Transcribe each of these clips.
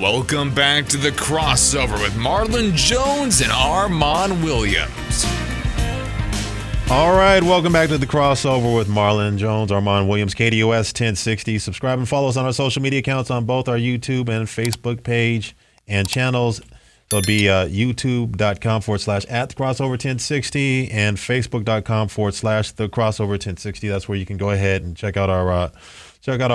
Welcome back to The Crossover with Marlon Jones and Armon Williams. All right, welcome back to The Crossover with Marlon Jones, Armon Williams, KDOS 1060. Subscribe and follow us on our social media accounts on both our YouTube and Facebook page and channels. So it'll be youtube.com/@thecrossover1060 and facebook.com/the crossover 1060. That's where you can go ahead and check out our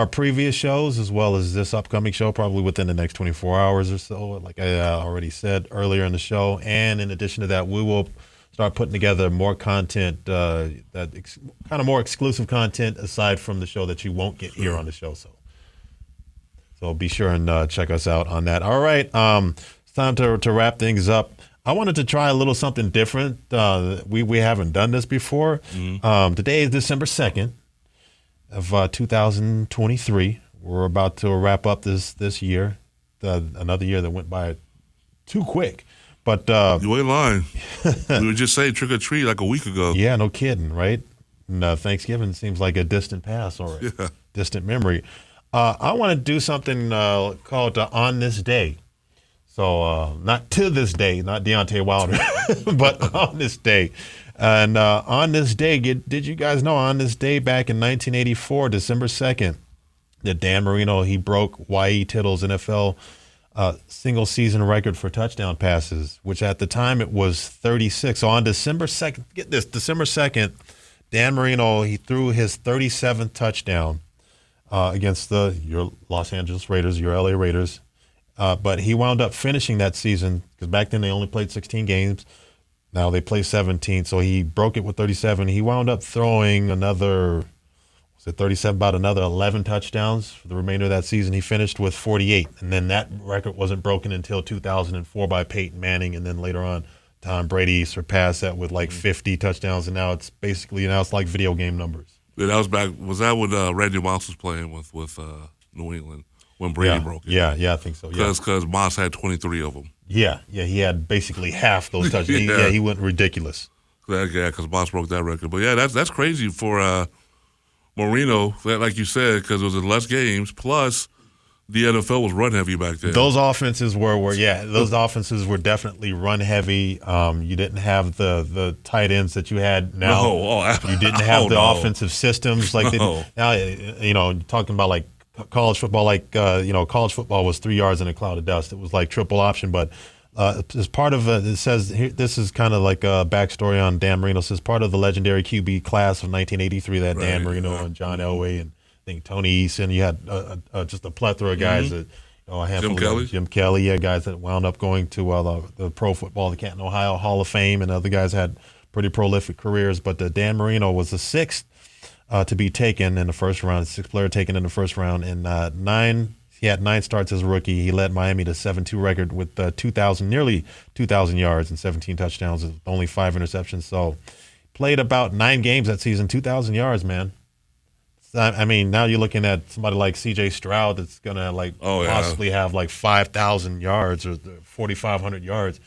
previous shows as well as this upcoming show, probably within the next 24 hours or so, like I already said earlier in the show. And in addition to that, we will start putting together more content, kind of more exclusive content aside from the show that you won't get here on the show. So be sure and check us out on that. All right. It's time to wrap things up. I wanted to try a little something different. We haven't done this before. Today is December 2nd of 2023. We're about to wrap up this year, another year that went by too quick. But you ain't lying. We were just saying trick or treat like a week ago. Yeah, no kidding, right? And Thanksgiving seems like a distant past or a distant memory. I want to do something called On This Day. So not to this day, not Deontay Wilder, but on this day. And on this day, did you guys know on this day back in 1984, December 2nd, that Dan Marino, he broke YA Tittle's NFL single season record for touchdown passes, which at the time it was 36. So on December 2nd, get this, December 2nd, Dan Marino, he threw his 37th touchdown against your Los Angeles Raiders, your LA Raiders. But he wound up finishing that season because back then they only played 16 games. Now they play 17. So he broke it with 37. He wound up throwing about another 11 touchdowns for the remainder of that season. He finished with 48. And then that record wasn't broken until 2004 by Peyton Manning. And then later on, Tom Brady surpassed that with like 50 touchdowns. And now it's like video game numbers. Yeah, that was back. Was that when Randy Moss was playing with New England? When Brady broke it. Yeah, I think so. Because Moss had 23 of them. Yeah, he had basically half those touchdowns. He went ridiculous. Yeah, because Moss broke that record. But yeah, that's crazy for Marino, like you said, because it was in less games. Plus, the NFL was run heavy back then. Those offenses were definitely run heavy. You didn't have the tight ends that you had now. You didn't have the offensive systems like now. Talking about like college football, college football was 3 yards in a cloud of dust. It was like triple option, but as part of it says here, this is kind of like a backstory on Dan Marino. Says part of the legendary QB class of 1983 that Dan Marino and John Elway and I think Tony Eason. You had just a plethora of guys that a handful Jim Kelly, guys that wound up going to the Pro Football, the Canton, Ohio Hall of Fame, and other guys had pretty prolific careers. But Dan Marino was the sixth to be taken in the first round, sixth player taken in the first round. And he had 9 starts as a rookie. He led Miami to 7-2 record with nearly 2,000 yards and 17 touchdowns, with only 5 interceptions. So played about 9 games that season, 2,000 yards, man. I mean, now you're looking at somebody like C.J. Stroud that's going to possibly have like 5,000 yards or 4,500 yards.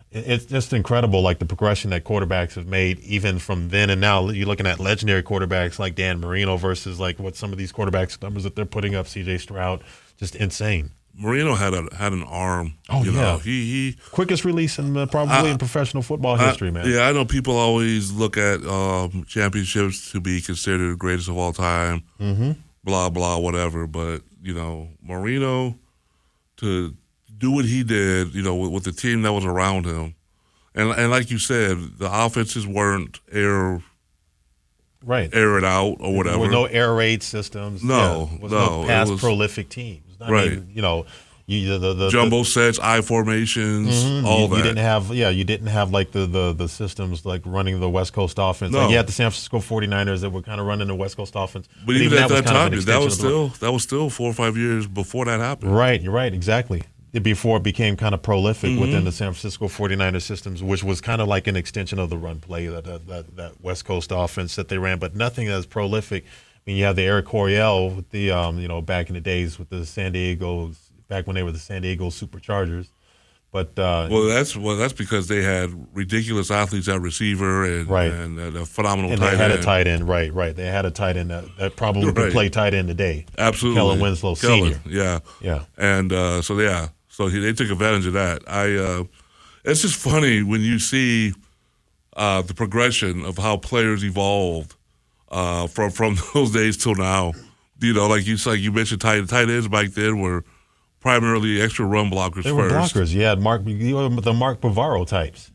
It's just incredible, like the progression that quarterbacks have made even from then and now. You're looking at legendary quarterbacks like Dan Marino versus like what some of these quarterbacks numbers that they're putting up. C.J. Stroud, just insane. Marino had an arm. He quickest release in probably in professional football history, man. Yeah, I know people always look at championships to be considered the greatest of all time. Blah blah whatever, but Marino to do what he did, with the team that was around him, and like you said, the offenses weren't aired out or whatever. There were no air raid systems. No pass prolific teams. I mean, the jumbo sets, I formations, all that. You didn't have like the systems like running the West Coast offense. No. Like you had the San Francisco 49ers that were kind of running the West Coast offense. But even at that time, that was still 4 or 5 years before that happened. Right, you're right, exactly. Before it became kind of prolific within the San Francisco 49ers systems, which was kind of like an extension of the run play, that West Coast offense that they ran, but nothing as prolific. I mean, you have the Eric Coryell with the, back in the days with the San Diego, back when they were the San Diego Superchargers. But that's because they had ridiculous athletes at receiver and a phenomenal tight end. And they had a tight end, right. They had a tight end that probably could play tight end today. Absolutely. Kellen Winslow Sr. Yeah. And So they took advantage of that. It's just funny when you see the progression of how players evolved from those days till now. Like you mentioned, tight ends back then were primarily extra run blockers. They were blockers. Yeah, the Mark Bavaro types.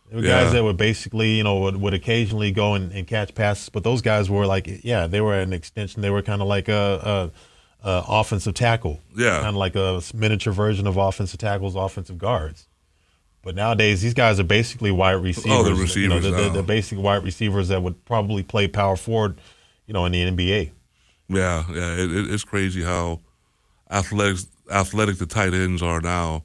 They were guys that would basically, would occasionally go and catch passes, but those guys were they were an extension. They were kind of like a offensive tackle. Yeah, kind of like a miniature version of offensive tackles, offensive guards. But nowadays, these guys are basically wide receivers. Oh, they're receivers. They're basic wide receivers that would probably play power forward, in the NBA. Yeah. It's crazy how athletic the tight ends are now.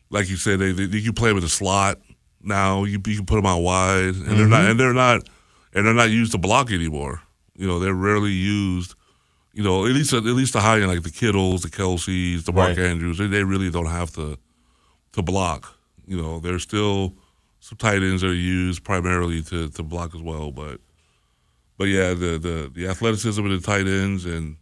Like you said, you play with a slot now. You can put them out wide, and they're not used to block anymore. They're rarely used. At least the high end, like the Kittles, the Kelseys, the Mark Andrews. They really don't have to block. There's still some tight ends that are used primarily to block as well. But yeah, the athleticism of the tight ends and.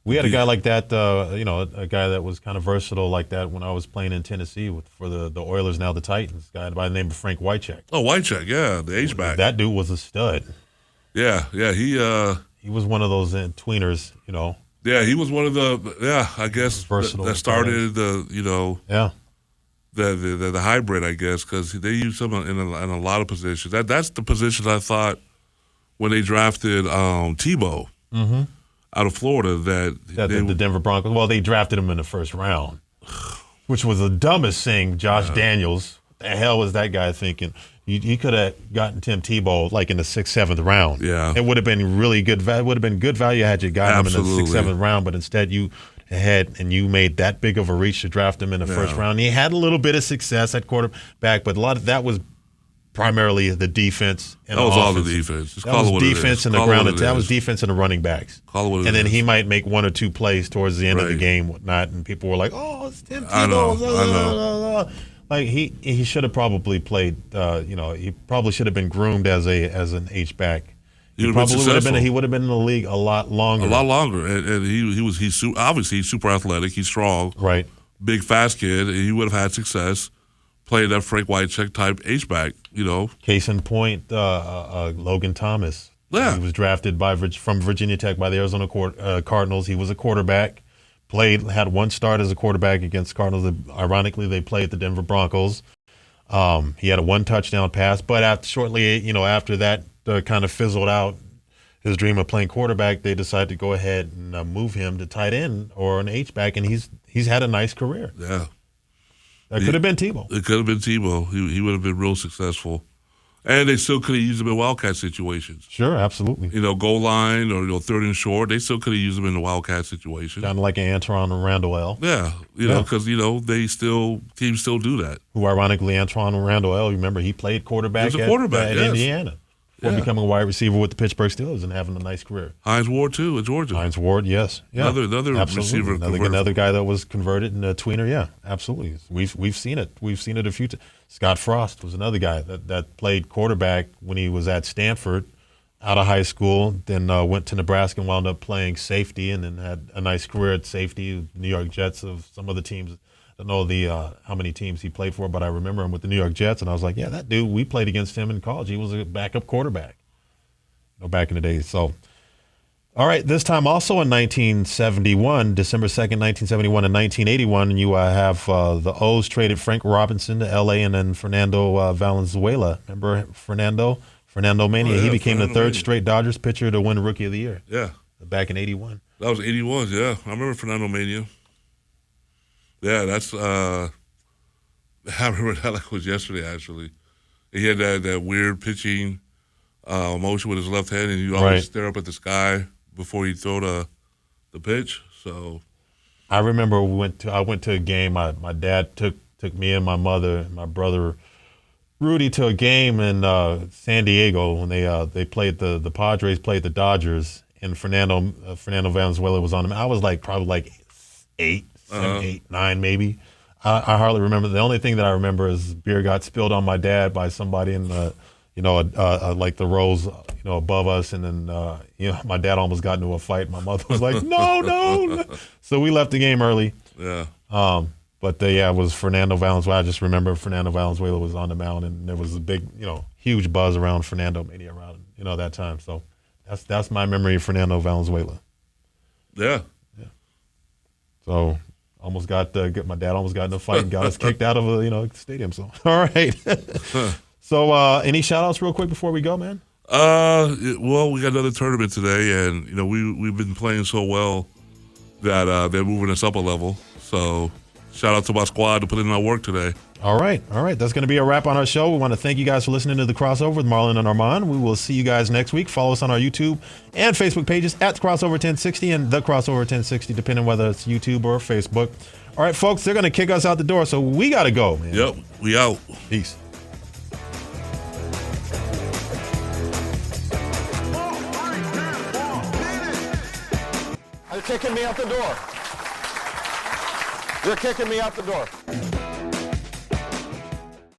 We had a guy like that, a guy that was kind of versatile like that when I was playing in Tennessee for the Oilers, now the Titans, a guy by the name of Frank Wycheck. Oh, Wycheck, yeah, the H-back. That dude was a stud. Yeah, he was one of those tweeners, Yeah, he was one of the, I guess, versatile that started the hybrid, I guess, because they used him in a lot of positions. That's the position I thought when they drafted Tebow. Mm-hmm. Out of Florida, the Denver Broncos. Well, they drafted him in the first round, which was the dumbest thing. Josh Daniels, what the hell was that guy thinking? He could have gotten Tim Tebow in the 6th, 7th round. Yeah, it would have been really good. It would have been good value had you got him in the 6th, 7th round. But instead, you made that big of a reach to draft him in the first round. He had a little bit of success at quarterback, but a lot of that was primarily the defense and that was offense. All the defense. That was defense and the ground attack. That was defense and the running backs. And then he might make one or two plays towards the end of the game, whatnot, and people were like, "Oh, it's Tim Tebow." I know. He should have probably played. He probably should have been groomed as an H back. He would have been in the league a lot longer. And he's obviously super athletic. He's strong. Right. Big fast kid. He would have had success. Playing that Frank Wycheck type H-back, Case in point, Logan Thomas. Yeah. He was drafted from Virginia Tech by the Arizona Cardinals. He was a quarterback. Had one start as a quarterback against Cardinals. Ironically, they played the Denver Broncos. He had a 1 touchdown pass, but shortly, after that kind of fizzled out, his dream of playing quarterback, they decided to go ahead and move him to tight end or an H-back, and he's had a nice career. Yeah. That could have been Tebow. It could have been Tebow. He would have been real successful. And they still could have used him in Wildcat situations. Sure, absolutely. Goal line or 3rd and short. They still could have used him in the Wildcat situation. Kind of like Antoine Randall L. Yeah, because teams still do that. Who ironically, Antoine Randall L. Remember, he played quarterback at Indiana. Before becoming a wide receiver with the Pittsburgh Steelers and having a nice career. Hines Ward too at Georgia. Hines Ward, yes, yeah. Another receiver, another guy that was converted in a tweener. Yeah, absolutely. We've seen it. We've seen it a few times. Scott Frost was another guy that played quarterback when he was at Stanford, out of high school. Then went to Nebraska and wound up playing safety, and then had a nice career at safety. New York Jets of some of the teams. I don't know how many teams he played for, but I remember him with the New York Jets, and I was like, yeah, that dude, we played against him in college. He was a backup quarterback back in the day. So, all right, this time also in 1971, December 2nd, 1971 and 1981, you have the O's traded Frank Robinson to L.A. and then Fernando Valenzuela. Remember Fernando Mania? Oh, yeah, he became Fernando the 3rd Mania. straight Dodgers pitcher to win Rookie of the Year. Yeah. Back in 81. That was 81, yeah. I remember Fernando Mania. Yeah, that's I remember that like it was yesterday, actually. He had that weird pitching motion with his left hand, and you always stare up at the sky before you throw the pitch. So I remember I went to a game. My dad took me and my mother and my brother Rudy to a game in San Diego when they played the Padres played the Dodgers, and Fernando Valenzuela was on them. I was probably 8, 7, 8, 9 maybe. I hardly remember. The only thing that I remember is beer got spilled on my dad by somebody in the like the rows above us, and then my dad almost got into a fight. My mother was like, no. So we left the game early. Yeah. But it was Fernando Valenzuela. I just remember Fernando Valenzuela was on the mound, and there was a big, huge buzz around Fernando Mania around, that time. So that's my memory of Fernando Valenzuela. Yeah. So almost my dad almost got in a fight and got us kicked out of the stadium. So all right. So any shout outs real quick before we go, man? Well, we got another tournament today, and we've been playing so well that they're moving us up a level. So shout out to my squad to put in our work today. All right. That's going to be a wrap on our show. We want to thank you guys for listening to The Crossover with Marlon and Armon. We will see you guys next week. Follow us on our YouTube and Facebook pages at Crossover 1060 and The Crossover 1060, depending whether it's YouTube or Facebook. All right, folks, they're going to kick us out the door, so we got to go, man. Yep, we out. Peace. You're kicking me out the door. You're kicking me out the door.